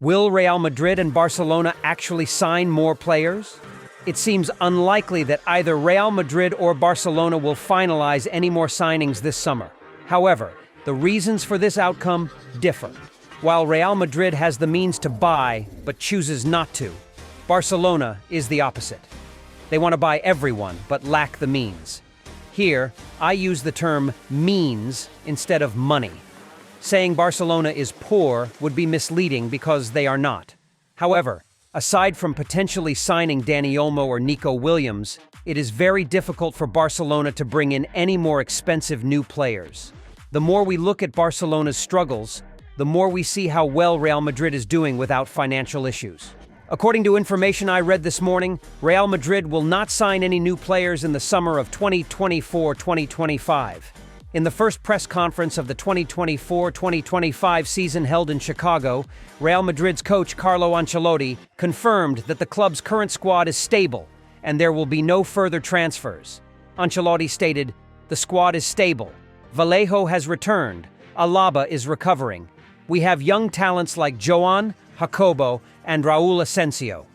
Will Real Madrid and Barcelona actually sign more players? It seems unlikely that either Real Madrid or Barcelona will finalize any more signings this summer. However, the reasons for this outcome differ. While Real Madrid has the means to buy, but chooses not to, Barcelona is the opposite. They want to buy everyone, but lack the means. Here, I use the term means instead of money. Saying Barcelona is poor would be misleading because they are not. However, aside from potentially signing Dani Olmo or Nico Williams, it is very difficult for Barcelona to bring in any more expensive new players. The more we look at Barcelona's struggles, the more we see how well Real Madrid is doing without financial issues. According to information I read this morning, Real Madrid will not sign any new players in the summer of 2024-2025. In the first press conference of the 2024-2025 season held in Chicago, Real Madrid's coach Carlo Ancelotti confirmed that the club's current squad is stable and there will be no further transfers. Ancelotti stated, "The squad is stable. Vallejo has returned. Alaba is recovering. We have young talents like Joan, Jacobo, and Raul Asensio.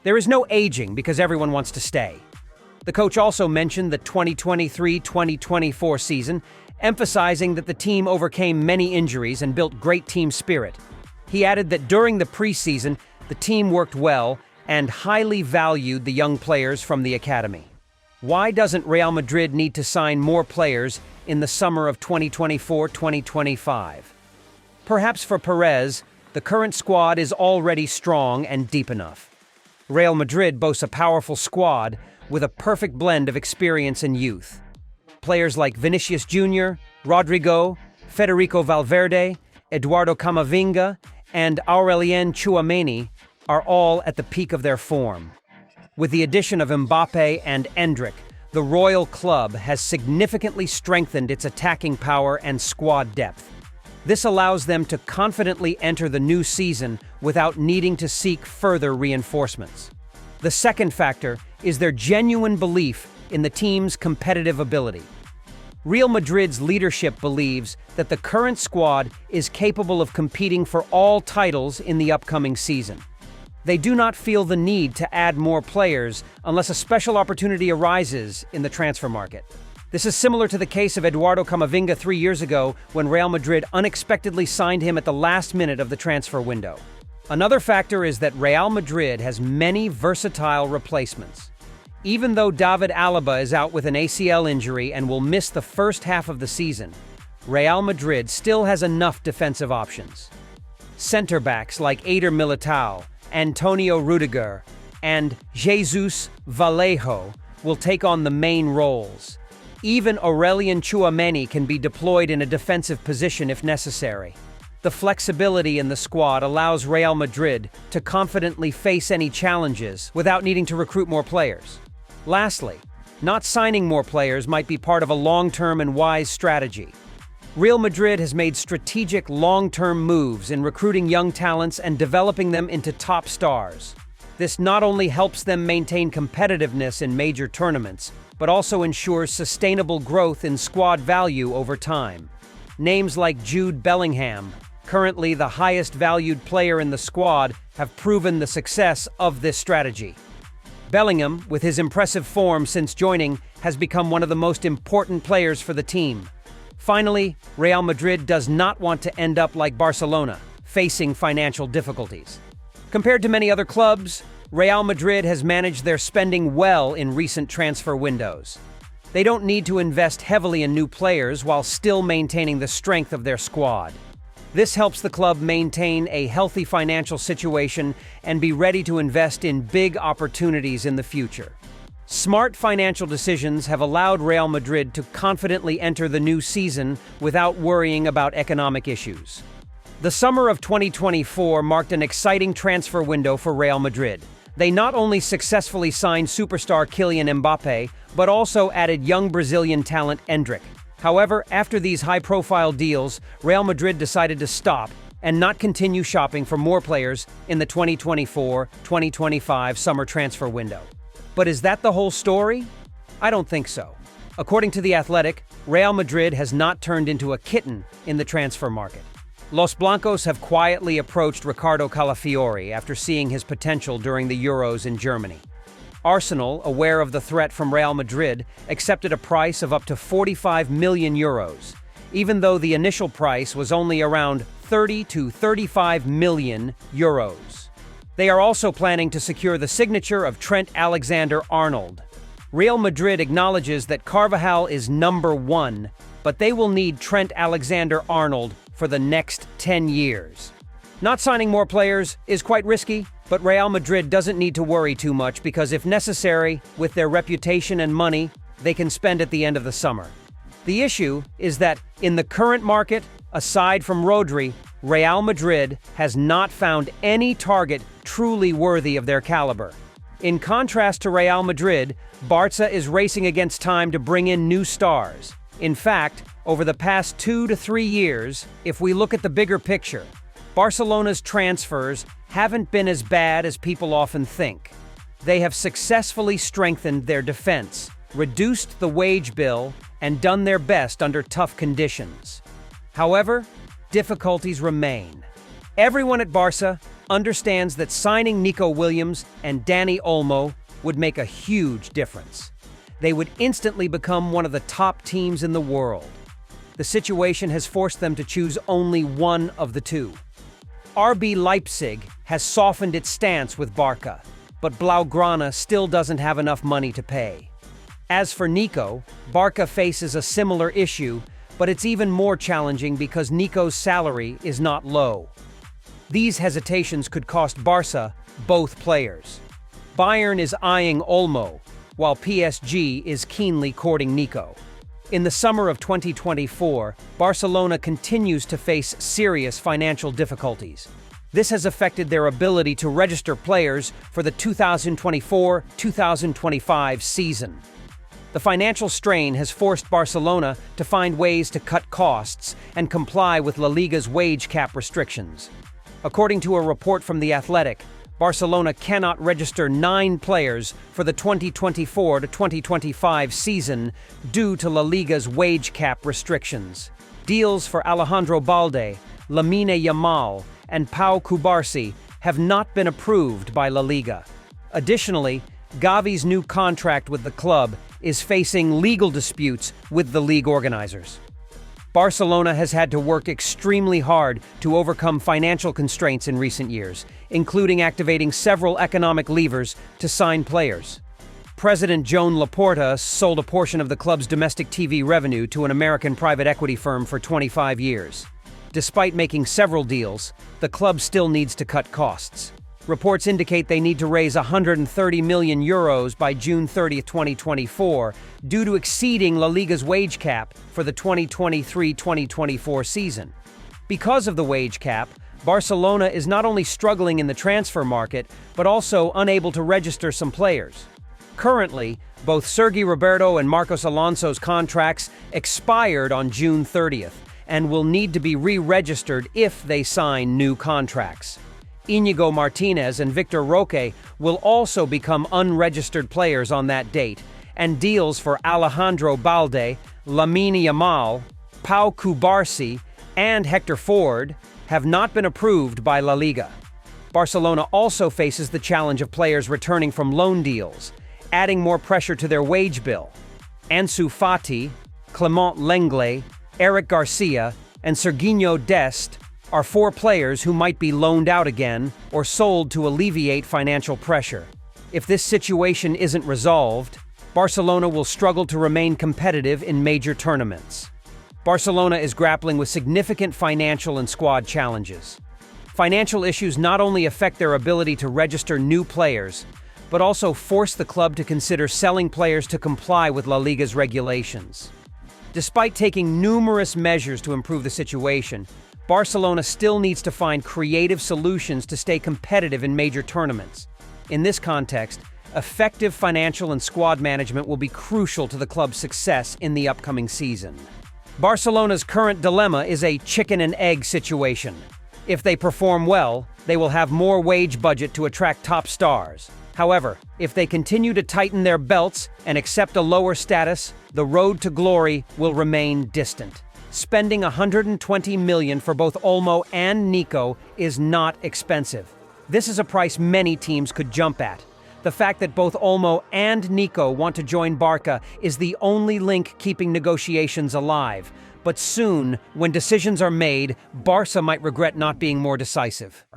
There is no aging because everyone wants to stay." The coach also mentioned the 2023-2024 season, emphasizing that the team overcame many injuries and built great team spirit. He added that during the preseason, the team worked well and highly valued the young players from the academy. Why doesn't Real Madrid need to sign more players in the summer of 2024-2025? Perhaps for Perez, the current squad is already strong and deep enough. Real Madrid boasts a powerful squad with a perfect blend of experience and youth. Players like Vinicius Jr., Rodrigo, Federico Valverde, Eduardo Camavinga, and Aurelien Tchouaméni are all at the peak of their form. With the addition of Mbappe and Endrick, the Royal Club has significantly strengthened its attacking power and squad depth. This allows them to confidently enter the new season without needing to seek further reinforcements. The second factor is their genuine belief in the team's competitive ability. Real Madrid's leadership believes that the current squad is capable of competing for all titles in the upcoming season. They do not feel the need to add more players unless a special opportunity arises in the transfer market. This is similar to the case of Eduardo Camavinga 3 years ago when Real Madrid unexpectedly signed him at the last minute of the transfer window. Another factor is that Real Madrid has many versatile replacements. Even though David Alaba is out with an ACL injury and will miss the first half of the season, Real Madrid still has enough defensive options. Center-backs like Eder Militao, Antonio Rudiger, and Jesus Vallejo will take on the main roles. Even Aurelien Tchouaméni can be deployed in a defensive position if necessary. The flexibility in the squad allows Real Madrid to confidently face any challenges without needing to recruit more players. Lastly, not signing more players might be part of a long-term and wise strategy. Real Madrid has made strategic long-term moves in recruiting young talents and developing them into top stars. This not only helps them maintain competitiveness in major tournaments, but also ensures sustainable growth in squad value over time. Names like Jude Bellingham, currently the highest valued player in the squad, have proven the success of this strategy. Bellingham, with his impressive form since joining, has become one of the most important players for the team. Finally, Real Madrid does not want to end up like Barcelona, facing financial difficulties. Compared to many other clubs, Real Madrid has managed their spending well in recent transfer windows. They don't need to invest heavily in new players while still maintaining the strength of their squad. This helps the club maintain a healthy financial situation and be ready to invest in big opportunities in the future. Smart financial decisions have allowed Real Madrid to confidently enter the new season without worrying about economic issues. The summer of 2024 marked an exciting transfer window for Real Madrid. They not only successfully signed superstar Kylian Mbappe, but also added young Brazilian talent Endrick. However, after these high-profile deals, Real Madrid decided to stop and not continue shopping for more players in the 2024-2025 summer transfer window. But is that the whole story? I don't think so. According to The Athletic, Real Madrid has not turned into a kitten in the transfer market. Los Blancos have quietly approached Ricardo Calafiori after seeing his potential during the Euros in Germany. Arsenal, aware of the threat from Real Madrid, accepted a price of up to 45 million euros, even though the initial price was only around 30 to 35 million euros. They are also planning to secure the signature of Trent Alexander-Arnold. Real Madrid acknowledges that Carvajal is number one, but they will need Trent Alexander-Arnold for the next 10 years. Not signing more players is quite risky, but Real Madrid doesn't need to worry too much because if necessary, with their reputation and money, they can spend at the end of the summer. The issue is that in the current market, aside from Rodri, Real Madrid has not found any target truly worthy of their caliber. In contrast to Real Madrid, Barca is racing against time to bring in new stars. In fact, over the past 2 to 3 years, if we look at the bigger picture, Barcelona's transfers haven't been as bad as people often think. They have successfully strengthened their defense, reduced the wage bill, and done their best under tough conditions. However, difficulties remain. Everyone at Barca understands that signing Nico Williams and Dani Olmo would make a huge difference. They would instantly become one of the top teams in the world. The situation has forced them to choose only one of the two. RB Leipzig has softened its stance with Barca, but Blaugrana still doesn't have enough money to pay. As for Nico, Barca faces a similar issue, but it's even more challenging because Nico's salary is not low. These hesitations could cost Barca both players. Bayern is eyeing Olmo, while PSG is keenly courting Nico. In the summer of 2024, Barcelona continues to face serious financial difficulties. This has affected their ability to register players for the 2024-2025 season. The financial strain has forced Barcelona to find ways to cut costs and comply with La Liga's wage cap restrictions. According to a report from The Athletic, Barcelona cannot register 9 players for the 2024-2025 season due to La Liga's wage cap restrictions. Deals for Alejandro Balde, Lamine Yamal, and Pau Cubarsí have not been approved by La Liga. Additionally, Gavi's new contract with the club is facing legal disputes with the league organizers. Barcelona has had to work extremely hard to overcome financial constraints in recent years, including activating several economic levers to sign players. President Joan Laporta sold a portion of the club's domestic TV revenue to an American private equity firm for 25 years. Despite making several deals, the club still needs to cut costs. Reports indicate they need to raise 130 million euros by June 30, 2024, due to exceeding La Liga's wage cap for the 2023-2024 season. Because of the wage cap, Barcelona is not only struggling in the transfer market, but also unable to register some players. Currently, both Sergi Roberto and Marcos Alonso's contracts expired on June 30th and will need to be re-registered if they sign new contracts. Íñigo Martínez and Victor Roque will also become unregistered players on that date, and deals for Alejandro Balde, Lamine Yamal, Pau Cubarsí, and Hector Ford have not been approved by La Liga. Barcelona also faces the challenge of players returning from loan deals, adding more pressure to their wage bill. Ansu Fati, Clement Lenglet, Eric Garcia, and Serginho Dest are 4 players who might be loaned out again or sold to alleviate financial pressure. If this situation isn't resolved, Barcelona will struggle to remain competitive in major tournaments. Barcelona is grappling with significant financial and squad challenges. Financial issues not only affect their ability to register new players, but also force the club to consider selling players to comply with La Liga's regulations. Despite taking numerous measures to improve the situation, Barcelona still needs to find creative solutions to stay competitive in major tournaments. In this context, effective financial and squad management will be crucial to the club's success in the upcoming season. Barcelona's current dilemma is a chicken and egg situation. If they perform well, they will have more wage budget to attract top stars. However, if they continue to tighten their belts and accept a lower status, the road to glory will remain distant. Spending 120 million for both Olmo and Nico is not expensive. This is a price many teams could jump at. The fact that both Olmo and Nico want to join Barca is the only link keeping negotiations alive. But soon, when decisions are made, Barca might regret not being more decisive.